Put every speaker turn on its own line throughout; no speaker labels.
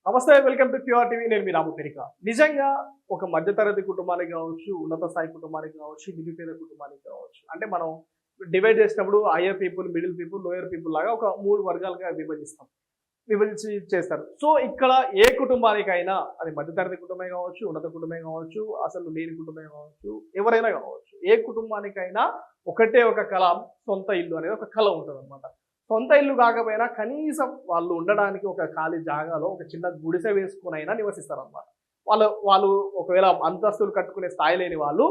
నమస్తే, welcome to QR TV. నేను మీ రాము పెరిక. నిజంగా ఒక మధ్యతరగతి కుటుంబానికి కావచ్చు, ఉన్నత స్థాయి కుటుంబానికి కావచ్చు, నిరుపేద కుటుంబానికి కావచ్చు, అంటే మనం డివైడ్ చేసినప్పుడు higher people, middle people, lower people లాగా ఒక 3 వర్గాలుగా విభజించి చేస్తారు. సో ఇక్కడ ఏ కుటుంబానికైనా, అది మధ్యతరగతి కుటుంబమే కావచ్చు, ఉన్నత కుటుంబమే కావచ్చు, అసలు లేని కుటుంబమే కావచ్చు, ఎవరైనా కావచ్చు, ఏ కుటుంబానికైనా ఒకటే ఒక కళ, సొంత ఇల్లు అనేది ఒక కళ ఉంటుంది. సొంత ఇల్లు కాకపోయినా కనీసం వాళ్ళు ఉండడానికి ఒక ఖాళీ జాగాలో ఒక చిన్న గుడిసె వేసుకుని అయినా నివసిస్తారనమాట. వాళ్ళు ఒకవేళ అంతస్తులు కట్టుకునే స్థాయి లేని వాళ్ళు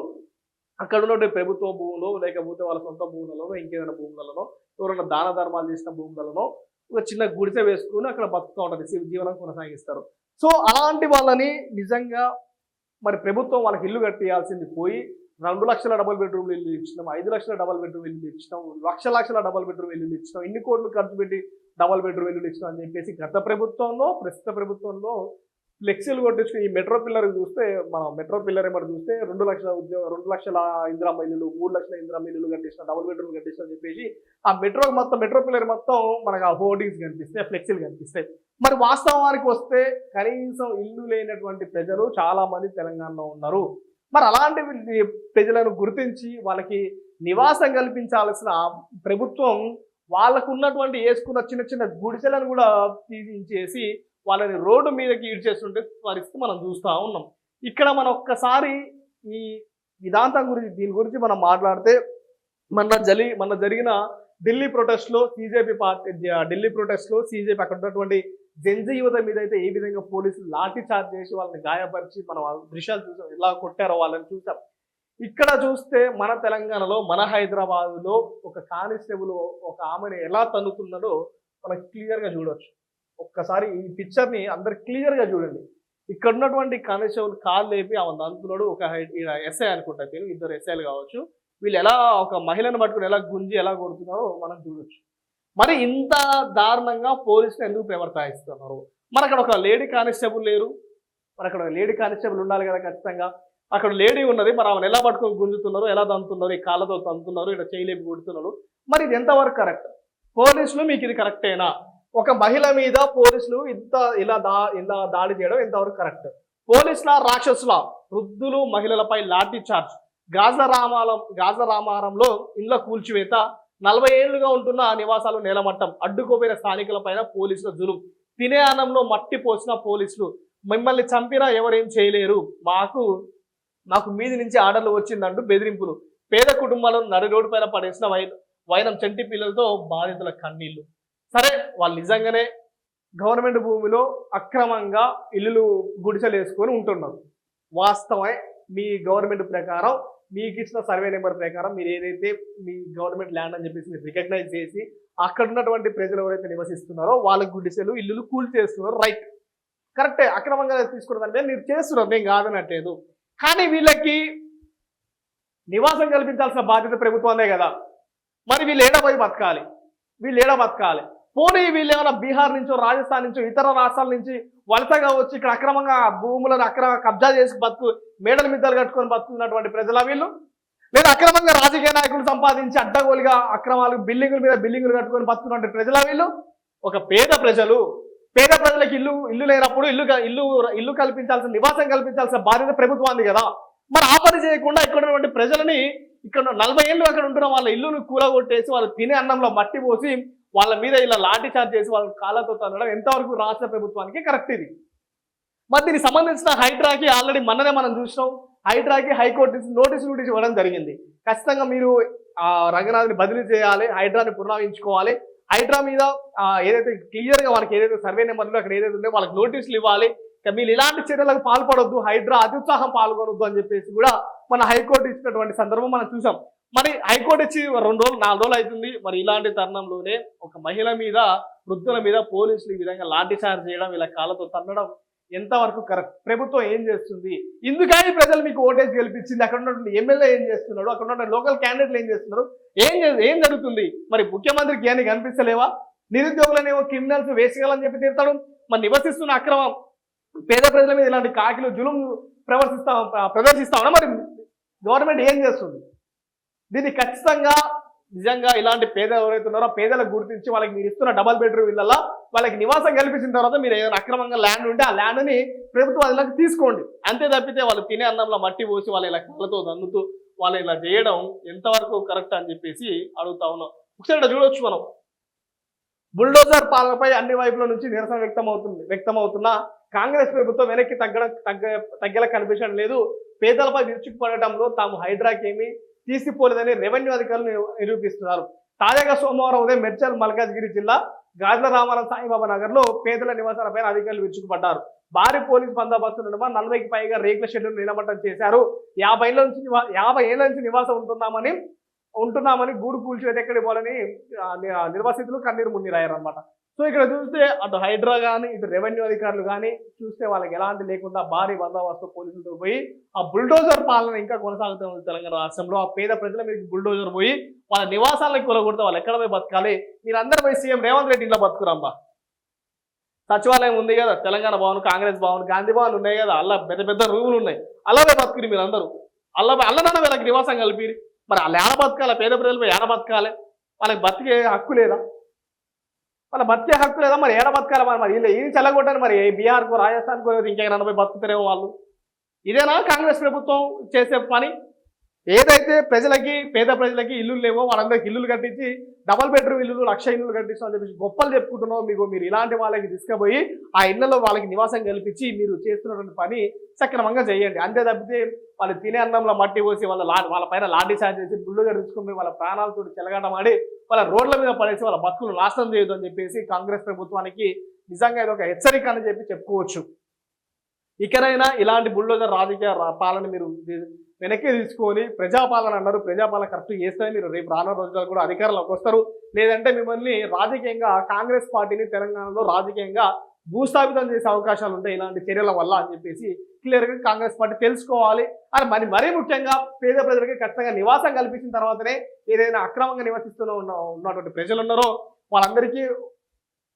అక్కడ ఉన్నటువంటి ప్రభుత్వ భూములు, లేకపోతే వాళ్ళ సొంత భూములలో, ఇంకేదైనా భూములలో, ఎవరైనా దాన ధర్మాలు చేసిన భూములలో ఒక చిన్న గుడిసె వేసుకుని అక్కడ బతుకుతూ ఉంటుంది, జీవనం కొనసాగిస్తారు. సో అలాంటి వాళ్ళని నిజంగా మరి ప్రభుత్వం వాళ్ళకి ఇల్లు కట్టియాల్సింది పోయి 2 లక్షల డబుల్ బెడ్రూమ్ ఇల్లు ఇచ్చినాం, 5 లక్షల డబుల్ బెడ్రూమ్ ఇల్లు ఇచ్చినాం, లక్షల డబుల్ బెడ్రూమ్ ఇల్లు ఇచ్చినాం, ఇన్ని కోట్లు ఖర్చు పెట్టి డబుల్ బెడ్రూమ్ ఇల్లు ఇచ్చినాం అని చెప్పేసి గత ప్రభుత్వంలో, ప్రస్తుత ప్రభుత్వంలో ఫ్లెక్సీలు కొట్టించుకుని ఈ మెట్రో పిల్లర్ చూస్తే, మనం మెట్రో పిల్లర్ ఏమన్నా చూస్తే 2 లక్షల 2 లక్షల ఇందిరమ్మ ఇల్లులు, 3 లక్షల ఇందిరమ్మ ఇల్లు కట్టించిన, డబుల్ బెడ్రూమ్ కట్టించిన అని చెప్పేసి ఆ మెట్రో పిల్లర్ మొత్తం మనకు ఆ హోర్డింగ్స్ కనిపిస్తాయి, ఫ్లెక్సీలు కనిపిస్తాయి. మరి వాస్తవానికి వస్తే కనీసం ఇల్లు లేనటువంటి ప్రజలు చాలా మంది తెలంగాణలో ఉన్నారు. మరి అలాంటి ప్రజలను గుర్తించి వాళ్ళకి నివాసం కల్పించాల్సిన ప్రభుత్వం వాళ్ళకు ఉన్నటువంటి వేసుకున్న చిన్న చిన్న గుడిసెలను కూడా తీసేసి వాళ్ళని రోడ్డు మీదకి ఈడ్చేస్తుంటే పరిస్థితి మనం చూస్తూ ఉన్నాం. ఇక్కడ మనం ఒక్కసారి ఈ విధాంతం గురించి, దీని గురించి మనం మాట్లాడితే మొన్న జరిగిన ఢిల్లీ ప్రొటెస్ట్లో సీజేపీ అక్కడ ఉన్నటువంటి జెన్జీ యువత మీద అయితే ఏ విధంగా పోలీసులు లాఠీ చార్జ్ చేసి వాళ్ళని గాయపరిచి మనం దృశ్యాలు చూసాం, ఎలా కొట్టారో వాళ్ళని చూసాం. ఇక్కడ చూస్తే మన తెలంగాణలో, మన హైదరాబాద్లో ఒక కానిస్టేబుల్ ఒక ఆమెను ఎలా తన్నుతున్నాడో మనకు క్లియర్గా చూడవచ్చు. ఒక్కసారి ఈ పిక్చర్ని అందరు క్లియర్గా చూడండి. ఇక్కడ ఉన్నటువంటి కానిస్టేబుల్ కాలు లేపి ఆమె తంతున్నాడు. ఒక ఎస్ఐ అనుకుంటా, ఇద్దరు ఎస్ఐలు కావచ్చు. వీళ్ళు ఎలా ఒక మహిళను పట్టుకుని ఎలా గుంజి ఎలా కొడుతున్నారో మనం చూడొచ్చు. మరి ఇంత దారుణంగా పోలీసులు ఎందుకు ప్రవర్తిస్తున్నారు? మరి అక్కడ ఒక లేడీ కానిస్టేబుల్ లేరు, మరి అక్కడ లేడీ కానిస్టేబుల్ ఉండాలి కదా ఖచ్చితంగా. అక్కడ లేడీ ఉన్నది, మరి ఆమెను ఎలా పట్టుకొని గుంజుతున్నారు, ఎలా తంతున్నారు, ఈ కాళ్ళతో తంతున్నారు, ఇక్కడ చేయలేపి కొడుతున్నారు. మరి ఇది ఎంతవరకు కరెక్ట్? పోలీసులు మీకు ఇది కరెక్టేనా? ఒక మహిళ మీద పోలీసులు ఇలా దాడి చేయడం ఎంతవరకు కరెక్ట్? పోలీసుల రాక్షసుల, వృద్ధులు మహిళలపై లాఠీ చార్జ్, గాజా రామారంలో ఇళ్ల కూల్చివేత, 40 ఏళ్లుగా ఉంటున్న నివాసాలు నేలమట్టం, అడ్డుకోపోయిన స్థానికులపైన పోలీసుల జులుం, తినే అన్నంలో మట్టి పోసిన పోలీసులు, మిమ్మల్ని చంపినా ఎవరేం చేయలేరు, మాకు మీది నుంచి ఆర్డర్లు వచ్చిందంటూ బెదిరింపులు, పేద కుటుంబాలను నడి రోడ్డు పైన పడేసిన వైనం చంటి పిల్లలతో బాధితుల కన్నీళ్లు. సరే, వాళ్ళు నిజంగానే గవర్నమెంట్ భూమిలో అక్రమంగా ఇల్లులు గుడిసెలు వేసుకొని ఉంటున్నారు. వాస్తవమే, మీ గవర్నమెంట్ ప్రకారం మీకు ఇచ్చిన సర్వే నెంబర్ ప్రకారం మీరు ఏదైతే మీ గవర్నమెంట్ ల్యాండ్ అని చెప్పేసి మీరు రికగ్నైజ్ చేసి అక్కడ ఉన్నటువంటి ప్రజలు ఎవరైతే నివసిస్తున్నారో వాళ్ళకి గుడిసెలు, ఇల్లులు కూల్ చేస్తున్నారు, రైట్, కరెక్టే. అక్రమంగా తీసుకున్నదంటే మీరు చేస్తున్నారు, నేను కాదనట్లేదు. కానీ వీళ్ళకి నివాసం కల్పించాల్సిన బాధ్యత ప్రభుత్వందే కదా. మరి వీళ్ళు ఏడపోయి బతకాలి. పోనీ వీళ్ళు ఏమైనా బీహార్ నుంచో, రాజస్థాన్ నుంచో, ఇతర రాష్ట్రాల నుంచి వలసగా వచ్చి ఇక్కడ అక్రమంగా భూములను కబ్జా చేసి మేడల మిద్దలు కట్టుకొని బతుకున్నటువంటి ప్రజల వీళ్ళు? లేదా అక్రమంగా రాజకీయ నాయకులు సంపాదించి అడ్డగోలుగా అక్రమాలు బిల్డింగులు కట్టుకొని బతుకున్నటువంటి ప్రజల వీళ్ళు? ఒక పేద ప్రజలకు ఇల్లు లేనప్పుడు ఇల్లు కల్పించాల్సిన, నివాసం కల్పించాల్సిన బాధ్యత ప్రభుత్వాన్ని కదా. మరి ఆ పని చేయకుండా ఇక్కడ ఉన్నటువంటి ప్రజలని, ఇక్కడ 40 ఏళ్ళు అక్కడ ఉంటున్న వాళ్ళ ఇల్లును కూలగొట్టేసి వాళ్ళు తినే అన్నంలో మట్టి పోసి వాళ్ళ మీద ఇలా లాఠీ చార్జ్ చేసి వాళ్ళ కాళ్ళతో తన్నడం ఎంతవరకు రాష్ట్ర ప్రభుత్వానికి కరెక్ట్? ఇది మరి దీనికి సంబంధించిన హైడ్రాకి ఆల్రెడీ మనం చూసినాం. హైడ్రాకి హైకోర్టు నోటీస్ ఇవ్వడం జరిగింది. ఖచ్చితంగా మీరు రంగనాథ్ని బదిలీ చేయాలి, హైడ్రాని పునరావించుకోవాలి, హైడ్రా మీద ఏదైతే క్లియర్గా వాళ్ళకి ఏదైతే సర్వే నెంబర్లో అక్కడ ఏదైతే ఉందో వాళ్ళకి నోటీసులు ఇవ్వాలి. మీరు ఇలాంటి చర్యలకు పాల్పడొద్దు, హైడ్రా అత్యుత్సాహం పాల్గొనొద్దు అని చెప్పేసి కూడా మన హైకోర్టు ఇచ్చినటువంటి సందర్భం మనం చూసాం. మరి హైకోర్టు ఇచ్చి 2 రోజులు 4 రోజులు అవుతుంది. మరి ఇలాంటి తరుణంలోనే ఒక మహిళ మీద, వృద్ధుల మీద పోలీసులు ఈ విధంగా లాఠీ చార్జ్ చేయడం, ఇలా కాళ్ళతో తన్నడం ఎంతవరకు కరెక్ట్? ప్రభుత్వం ఏం చేస్తుంది? ఇందుకని ప్రజలు మీకు ఓటేసి గెలిపించింది. అక్కడ ఉన్నటువంటి ఎమ్మెల్యే ఏం చేస్తున్నాడు, అక్కడ ఉన్న లోకల్ క్యాండిడేట్లు ఏం చేస్తున్నారు, ఏం జరుగుతుంది? మరి ముఖ్యమంత్రికి ఏమీ కనిపిస్తలేవా? నిరుద్యోగులనేమో క్రిమినల్స్ వేసుకోవాలని చెప్పి తిడతాడు. మరి నివసిస్తున్న అక్రమం పేద ప్రజల మీద ఇలాంటి కాకిలు జులుం ప్రదర్శిస్తామన్నా మరి గవర్నమెంట్ ఏం చేస్తుంది? దీన్ని ఖచ్చితంగా నిజంగా ఇలాంటి పేదలు ఎవరైతే ఉన్నారో ఆ పేదలకు గుర్తించి వాళ్ళకి మీరు ఇస్తున్న డబల్ బెడ్రూమ్ ఇళ్ళల్లో వాళ్ళకి నివాసం కల్పించిన తర్వాత మీరు ఏదైనా అక్రమంగా ల్యాండ్ ఉంటే ఆ ల్యాండ్ని ప్రభుత్వం అదిలోకి తీసుకోండి. అంతే తప్పితే వాళ్ళు తినే అన్నంలో మట్టి పోసి వాళ్ళు ఇలా కళ్ళతో దన్నుతూ వాళ్ళు ఇలా చేయడం ఎంతవరకు కరెక్ట్ అని చెప్పేసి అడుగుతా ఉన్నాం. ఒకసారి ఇక్కడ చూడొచ్చు మనం, బుల్డోజర్ పాలనపై అన్ని వైపుల నుంచి నిరసన వ్యక్తమవుతున్న కాంగ్రెస్ ప్రభుత్వం వెనక్కి తగ్గేలా కనిపించడం లేదు. పేదలపై విరుచుకుపడటంలో తాము హైడ్రాకి ఏమీ తీసిపోలేదని రెవెన్యూ అధికారులు నిరూపిస్తున్నారు. తాజాగా సోమవారం ఉదయం మెడ్చల్ మల్కాజ్గిరి జిల్లా గాజుల రామారం సాయిబాబా నగర్ లో పేదల నివాసాలపై అధికారులు విరుచుకుపడ్డారు. భారీ పోలీసు బందోబస్తు నడుమ 40కి పైగా రేకుల షెడ్యూల్ నిలబట్టం చేశారు. 50 ఏళ్ల నుంచి నివాసం ఉంటున్నామని గూడు కూల్చివేత ఎక్కడికి పోవాలని నిర్వాసితులు కన్నీరు మున్నీరాయారు అనమాట. సో ఇక్కడ చూస్తే అటు హైడ్రా కానీ ఇటు రెవెన్యూ అధికారులు కానీ చూస్తే వాళ్ళకి ఎలాంటి లేకుండా భారీ బందోబస్తు పోలీసులతో పోయి ఆ బుల్డోజర్ పాలన ఇంకా కొనసాగుతుంది తెలంగాణ రాష్ట్రంలో. ఆ పేద ప్రజల మీద బుల్డోజర్ పోయి వాళ్ళ నివాసాలను కూలగొడితే వాళ్ళు ఎక్కడ పోయి బతకాలి? మీరు అందరూ పోయి సీఎం రేవంత్ రెడ్డి ఇంట్లో బతుకురమ్మా. సచివాలయం ఉంది కదా, తెలంగాణ భవన్, కాంగ్రెస్ భవన్, గాంధీ భవన్ ఉన్నాయి కదా, అలా పెద్ద పెద్ద రూములు ఉన్నాయి. అలాగే బతుకురి మీరు అందరూ. అల్లనన్నా వీళ్ళకి నివాసం కలిపిరి. మరి వాళ్ళు ఏడ బతకాలి? పేద ప్రజలపై ఏడ బతకాలి? వాళ్ళకి బతికే హక్కు లేదా? మరి ఏడ బతకాలి? మరి వీళ్ళు ఇది చెల్లగొట్టాలి. మరి బీహార్కో రాజస్థాన్కో ఇంకెక్కడ పోయి బతుకుతారేమో వాళ్ళు. ఇదేనా కాంగ్రెస్ ప్రభుత్వం చేసే పని? ఏదైతే పేద ప్రజలకి ఇల్లులు లేవో వాళ్ళందరికీ ఇల్లులు కట్టించి డబల్ బెడ్రూమ్ ఇల్లులు 1,00,000 ఇల్లులు కట్టిస్తామని చెప్పేసి గొప్పలు చెప్పుకుంటున్నావు. మీరు ఇలాంటి వాళ్ళకి తీసుకుపోయి ఆ ఇళ్లలో వాళ్ళకి నివాసం కల్పించి మీరు చేస్తున్నటువంటి పని సక్రమంగా చేయండి. అంతే తప్పితే వాళ్ళు తినే అన్నంలో మట్టి పోసి వాళ్ళ పైన లాఠీ చార్జ్ చేసి బుల్లుగా తీసుకుని వాళ్ళ ప్రాణాలతో చెలగాటమాడి వాళ్ళ రోడ్ల మీద పడేసి వాళ్ళ బతుకులు నాశనం చేయొద్దు అని చెప్పేసి కాంగ్రెస్ ప్రభుత్వానికి నిజంగా ఇది ఒక హెచ్చరిక అని చెప్పుకోవచ్చు. ఇకనైనా ఇలాంటి బుల్డోజర్ రాజకీయ పాలన మీరు వెనక్కి తీసుకొని ప్రజాపాలన అన్నారు, ప్రజాపాలన కరెక్ట్ చేస్తే మీరు రేపు రానున్న రోజుల్లో కూడా అధికారంలోకి వస్తారు. లేదంటే మిమ్మల్ని రాజకీయంగా కాంగ్రెస్ పార్టీని తెలంగాణలో రాజకీయంగా భూస్థాపితం చేసే అవకాశాలు ఉంటాయి ఇలాంటి చర్యల వల్ల అని చెప్పేసి క్లియర్గా కాంగ్రెస్ పార్టీ తెలుసుకోవాలి. అని మరీ ముఖ్యంగా పేద ప్రజలకి ఖచ్చితంగా నివాసం కల్పించిన తర్వాతనే ఏదైనా అక్రమంగా ఉన్నటువంటి ప్రజలు ఉన్నారో వాళ్ళందరికీ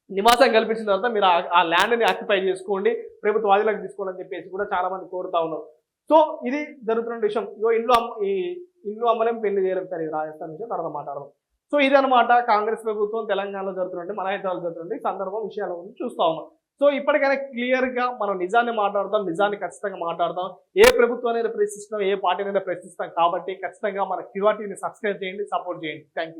నివాసం కల్పించిన తర్వాత మీరు ఆ ల్యాండ్ని ఆక్యుపై చేసుకోండి, ప్రభుత్వ ఆధీనంలోకి తీసుకోండి అని చెప్పేసి కూడా చాలా మంది కోరుతా ఉన్నారు. సో ఇది జరుగుతున్న విషయం. ఇల్లు అమ్మలేం పెళ్లి చేయలేం సార్, ఇది రాజస్థాన్ విషయం తర్వాత మాట్లాడదాం. సో ఇదనమాట కాంగ్రెస్ ప్రభుత్వం తెలంగాణలో జరుగుతున్నట్టు మన హైదరాబాద్ జరుగుతున్నట్టు సందర్భం విషయాల గురించి చూస్తా ఉన్నాం. సో ఇప్పటికైనా క్లియర్గా మనం నిజాన్ని మాట్లాడతాం, నిజాన్ని ఖచ్చితంగా మాట్లాడతాం. ఏ ప్రభుత్వాన్ని ప్రశ్నిస్తాం, ఏ పార్టీనైనా ప్రశ్నిస్తాం. కాబట్టి ఖచ్చితంగా మన క్యూఆర్టీని సబ్స్క్రైబ్ చేయండి, సపోర్ట్ చేయండి. Thank you.